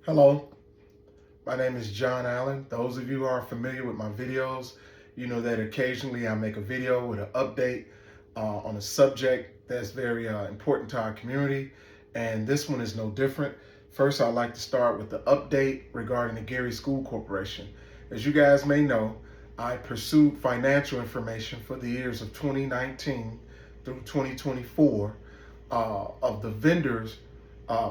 Hello, my name is John Allen. Those of you who are familiar with my videos, you know that occasionally I make a video with an update on a subject that's very important to our community, and this one is no different. First, I'd like to start with the update regarding the Gary School Corporation. As you guys may know, I pursued financial information for the years of 2019 through 2024 of the vendors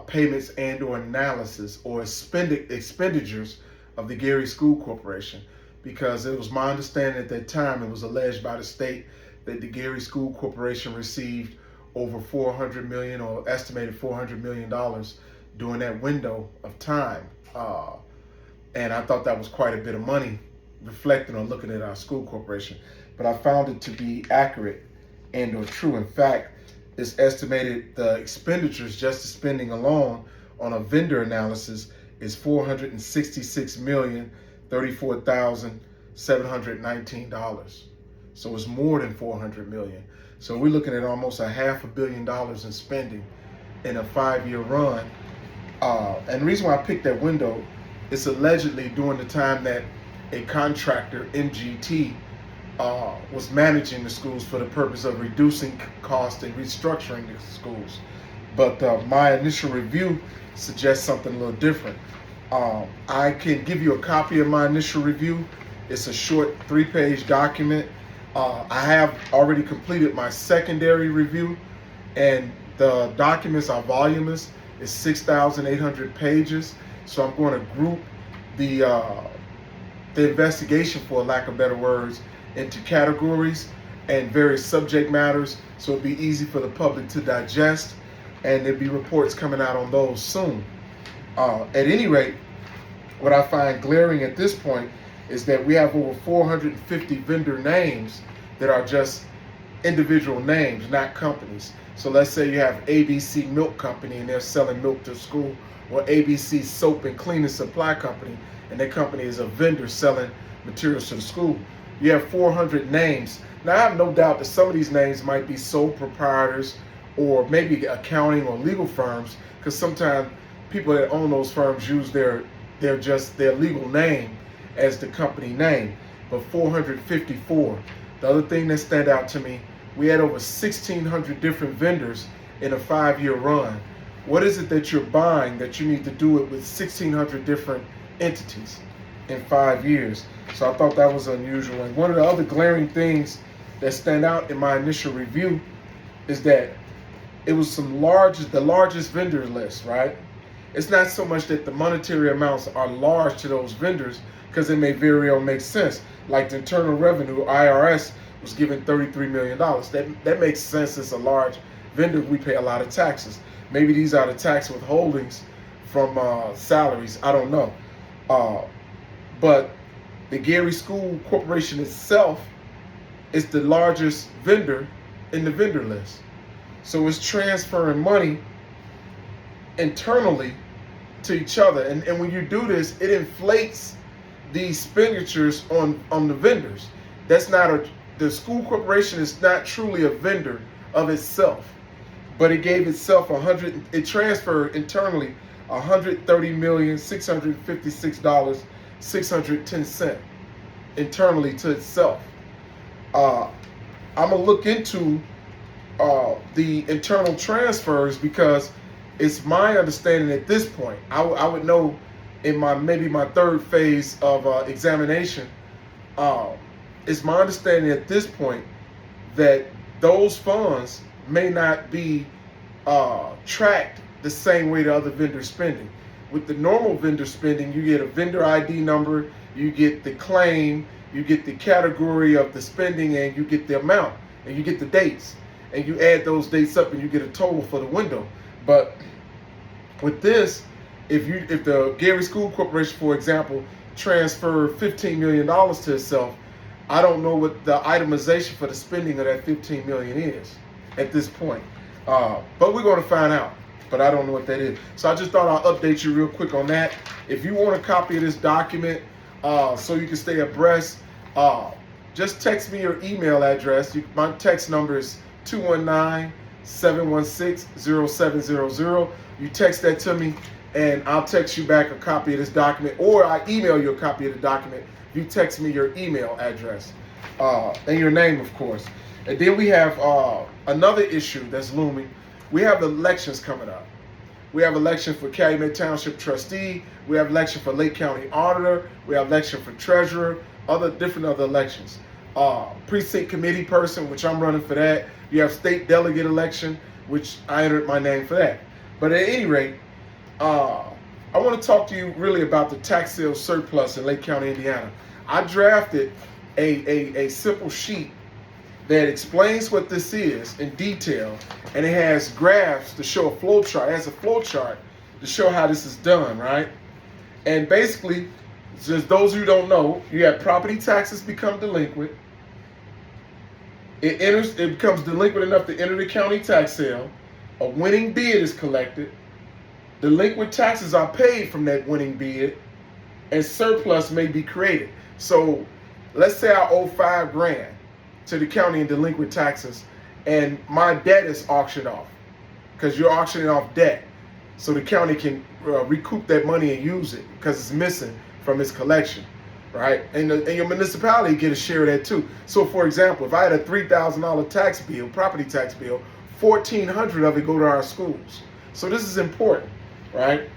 payments and or analysis or expenditures of the Gary School Corporation, because it was my understanding at that time it was alleged by the state that the Gary School Corporation received over $400 million or estimated $400 million during that window of time. And I thought that was quite a bit of money reflecting on looking at our school corporation, but I found it to be accurate and or true. In fact, it's estimated the expenditures, just the spending alone on a vendor analysis, is $466,034,719. So it's more than 400 million. So we're looking at almost $500 million in spending in a 5-year run. And the reason why I picked that window is allegedly during the time that a contractor, MGT, was managing the schools for the purpose of reducing cost and restructuring the schools. But my initial review suggests something a little different. I can give you a copy of my initial review. It's a short 3-page document. I have already completed my secondary review, and the documents are voluminous. It's 6,800 pages. So I'm going to group the investigation, for lack of better words, into categories and various subject matters, so it'll be easy for the public to digest, and there'll be reports coming out on those soon. At any rate, what I find glaring at this point is that we have over 450 vendor names that are just individual names, not companies. So let's say you have ABC Milk Company and they're selling milk to school, or ABC Soap and Cleaning Supply Company and their company is a vendor selling materials to the school. You have 400 names. Now, I have no doubt that some of these names might be sole proprietors or maybe accounting or legal firms, because sometimes people that own those firms use their legal name as the company name. But 454. The other thing that stand out to me, we had over 1,600 different vendors in a 5-year run. What is it that you're buying that you need to do it with 1,600 different entities in 5 years? So I thought that was unusual. And one of the other glaring things that stand out in my initial review is that it was the largest vendor list, right? It's not so much that the monetary amounts are large to those vendors, because it may very well make sense. Like the Internal Revenue, IRS, was given $33 million. That makes sense. It's a large vendor. We pay a lot of taxes. Maybe these are the tax withholdings from salaries. I don't know. But the Gary School Corporation itself is the largest vendor in the vendor list. So it's transferring money internally to each other. And when you do this, it inflates the expenditures on the vendors. The school corporation is not truly a vendor of itself, but it gave itself it transferred internally $130,656,610 internally to itself. I'm gonna look into the internal transfers, because it's my understanding at this point. I would know in maybe my third phase of examination. It's my understanding at this point that those funds may not be tracked the same way the other vendor spending. With the normal vendor spending, you get a vendor ID number, you get the claim, you get the category of the spending, and you get the amount, and you get the dates, and you add those dates up and you get a total for the window. But with this, if the Gary School Corporation, for example, transferred $15 million to itself, I don't know what the itemization for the spending of that $15 million is at this point. But we're going to find out. But I don't know what that is. So I just thought I'll update you real quick on that. If you want a copy of this document so you can stay abreast, just text me your email address. My text number is 219-716-0700. You text that to me, and I'll text you back a copy of this document, or I email you a copy of the document. You text me your email address and your name, of course. And then we have another issue that's looming. We have the elections coming up. We have election for Calumet Township trustee. We have election for Lake County auditor. We have election for treasurer. Other elections. Precinct committee person, which I'm running for that. You have state delegate election, which I entered my name for that. But at any rate, I want to talk to you really about the tax sales surplus in Lake County, Indiana. I drafted a simple sheet that explains what this is in detail, and it has graphs to show a flow chart. It has a flow chart to show how this is done, right? And basically, just those who don't know, you have property taxes become delinquent. It becomes delinquent enough to enter the county tax sale. A winning bid is collected. Delinquent taxes are paid from that winning bid, and surplus may be created. So let's say I owe $5,000 to the county in delinquent taxes, and my debt is auctioned off, because you're auctioning off debt, so the county can recoup that money and use it because it's missing from its collection, right? And your municipality get a share of that too. So for example, if I had a $3,000 tax bill, property tax bill, $1,400 of it go to our schools. So this is important, right?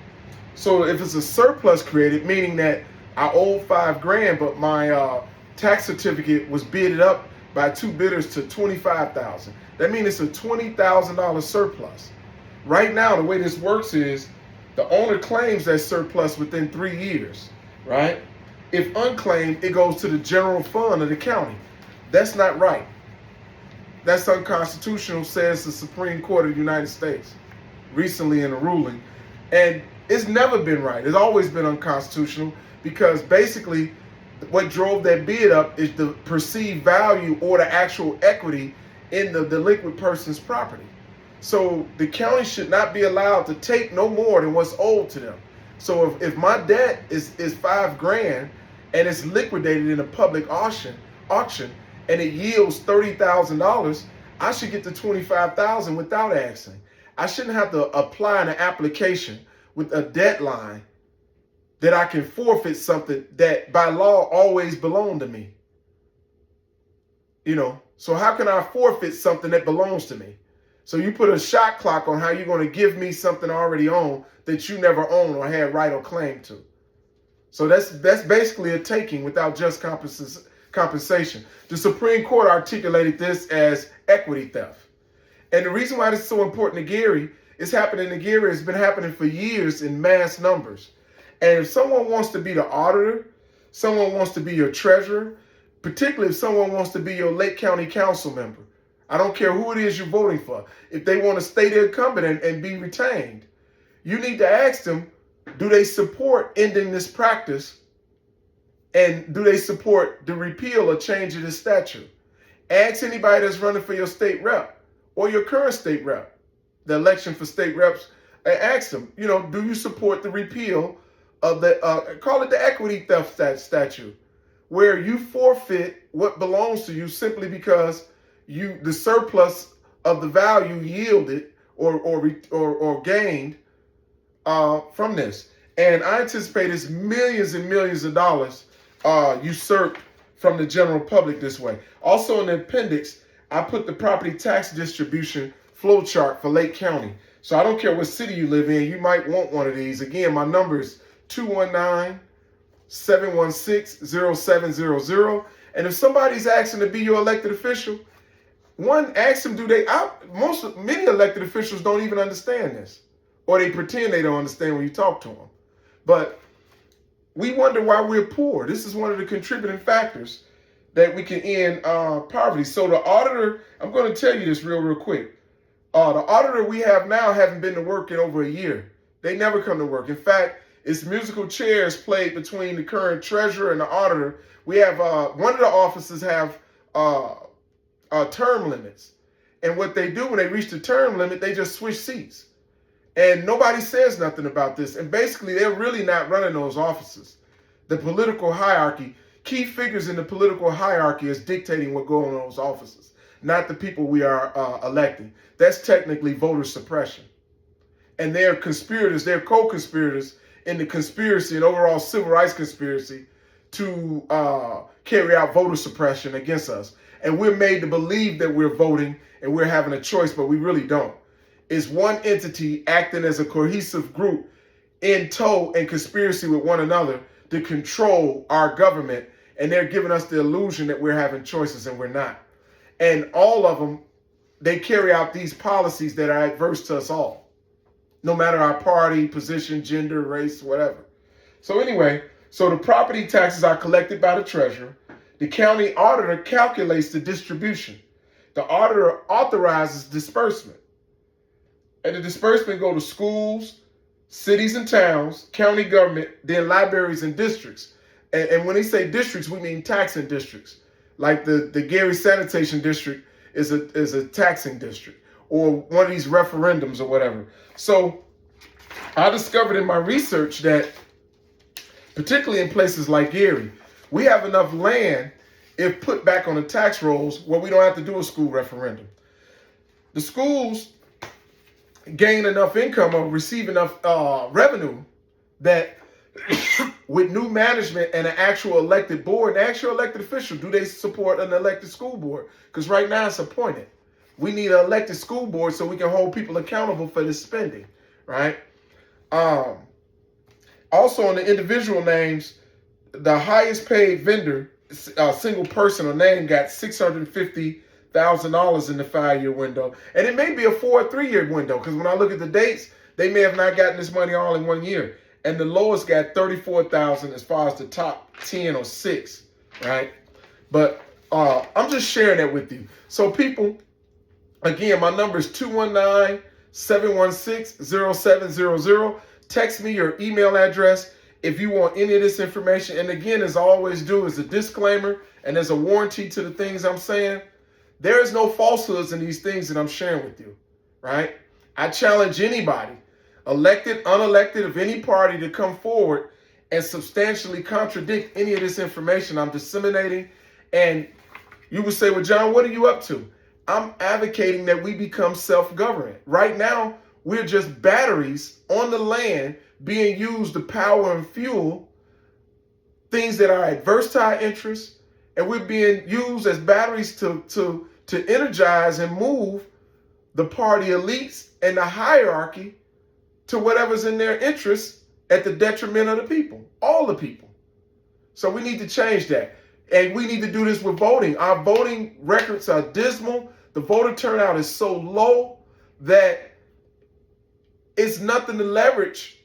So if it's a surplus created, meaning that I owe $5,000, but my tax certificate was bidded up by 2 bidders to $25,000. That means it's a $20,000 surplus. Right now, the way this works is the owner claims that surplus within 3 years, right? If unclaimed, it goes to the general fund of the county. That's not right. That's unconstitutional, says the Supreme Court of the United States recently in a ruling. And it's never been right. It's always been unconstitutional, because basically what drove that bid up is the perceived value or the actual equity in the delinquent person's property. So the county should not be allowed to take no more than what's owed to them. So if my debt is $5,000 and it's liquidated in a public auction and it yields $30,000, I should get the $25,000 without asking. I shouldn't have to apply an application with a deadline that I can forfeit something that by law always belonged to me. You know, so how can I forfeit something that belongs to me? So you put a shot clock on how you're going to give me something I already own that you never owned or had right or claim to. So that's basically a taking without just compensation. The Supreme Court articulated this as equity theft. And the reason why this is so important to Gary, it's happening to Gary, it's been happening for years in mass numbers. And if someone wants to be the auditor, someone wants to be your treasurer, particularly if someone wants to be your Lake County council member, I don't care who it is you're voting for, if they want to stay the incumbent and be retained, you need to ask them, do they support ending this practice? And do they support the repeal or change of this statute? Ask anybody that's running for your state rep or your current state rep, the election for state reps, and ask them, you know, do you support the repeal of the, call it the equity theft statute, where you forfeit what belongs to you simply because the surplus of the value yielded or gained from this. And I anticipate it's millions and millions of dollars usurped from the general public this way. Also in the appendix, I put the property tax distribution flow chart for Lake County. So I don't care what city you live in, you might want one of these. Again, my number is 219-716-0700. And if somebody's asking to be your elected official, one, ask them, many elected officials don't even understand this, or they pretend they don't understand when you talk to them. But we wonder why we're poor. This is one of the contributing factors that we can end poverty. So the auditor, I'm going to tell you this real quick. The auditor we have now haven't been to work in over a year. They never come to work. In fact, it's musical chairs played between the current treasurer and the auditor. We have one of the offices have term limits. And what they do when they reach the term limit, they just switch seats. And nobody says nothing about this. And basically, they're really not running those offices. The political hierarchy, key figures in the political hierarchy is dictating what goes on in those offices, not the people we are electing. That's technically voter suppression. and they're conspirators, they're co-conspirators in the conspiracy and overall civil rights conspiracy to carry out voter suppression against us. And we're made to believe that we're voting and we're having a choice, but we really don't. It's one entity acting as a cohesive group in tow and conspiracy with one another to control our government, and they're giving us the illusion that we're having choices, and we're not. And all of them, they carry out these policies that are adverse to us all, no matter our party, position, gender, race, whatever. So anyway, so the property taxes are collected by the treasurer. The county auditor calculates the distribution. The auditor authorizes disbursement. And the disbursement go to schools, cities and towns, county government, then libraries and districts. And when they say districts, we mean taxing districts. Like the Gary Sanitation District is a taxing district, or one of these referendums or whatever. So I discovered in my research that, particularly in places like Gary, we have enough land, if put back on the tax rolls, where we don't have to do a school referendum. The schools gain enough income or receive enough revenue that with new management and an actual elected board, an actual elected official, do they support an elected school board? Because right now it's appointed. We need an elected school board so we can hold people accountable for this spending, right? Also, on the individual names, the highest paid vendor, single person or name, got $650,000 in the 5-year window. And it may be a 4 or 3-year window, because when I look at the dates, they may have not gotten this money all in 1 year. And the lowest got $34,000 as far as the top 10 or 6, right? But I'm just sharing that with you. So people, again, my number is 219-716-0700. Text me your email address if you want any of this information. And again, as I always do, as a disclaimer and as a warranty to the things I'm saying, there is no falsehoods in these things that I'm sharing with you, right? I challenge anybody, elected, unelected, of any party, to come forward and substantially contradict any of this information I'm disseminating. And you would say, well, John, what are you up to? I'm advocating that we become self-governed. Right now, we're just batteries on the land being used to power and fuel things that are adverse to our interests. And we're being used as batteries to energize and move the party elites and the hierarchy to whatever's in their interests at the detriment of the people, all the people. So we need to change that. And we need to do this with voting. Our voting records are dismal. The voter turnout is so low that it's nothing to leverage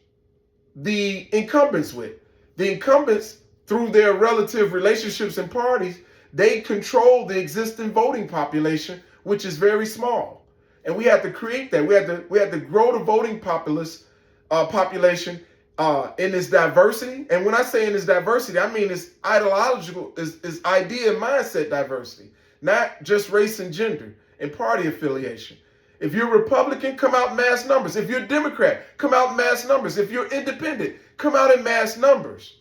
the incumbents with. The incumbents, through their relative relationships and parties, they control the existing voting population, which is very small. And we have to create that. We have to grow the voting population in this diversity. And when I say in this diversity, I mean it's ideological, is idea and mindset diversity, not just race and gender and party affiliation. If you're Republican, come out in mass numbers. If you're Democrat, come out in mass numbers. If you're independent, come out in mass numbers.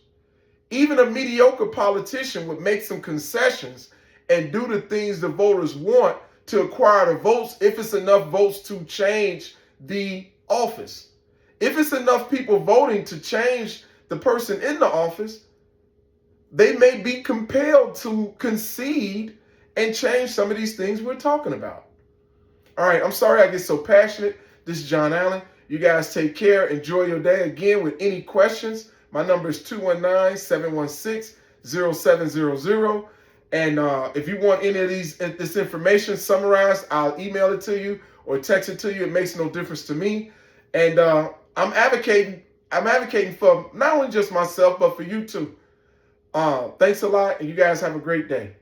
Even a mediocre politician would make some concessions and do the things the voters want to acquire the votes, if it's enough votes to change the office. If it's enough people voting to change the person in the office, they may be compelled to concede and change some of these things we're talking about. All right, I'm sorry I get so passionate. This is John Allen. You guys take care. Enjoy your day. Again, with any questions, my number is 219-716-0700. And if you want any of this information summarized, I'll email it to you or text it to you. It makes no difference to me. And I'm advocating for not only just myself, but for you too. Thanks a lot, and you guys have a great day.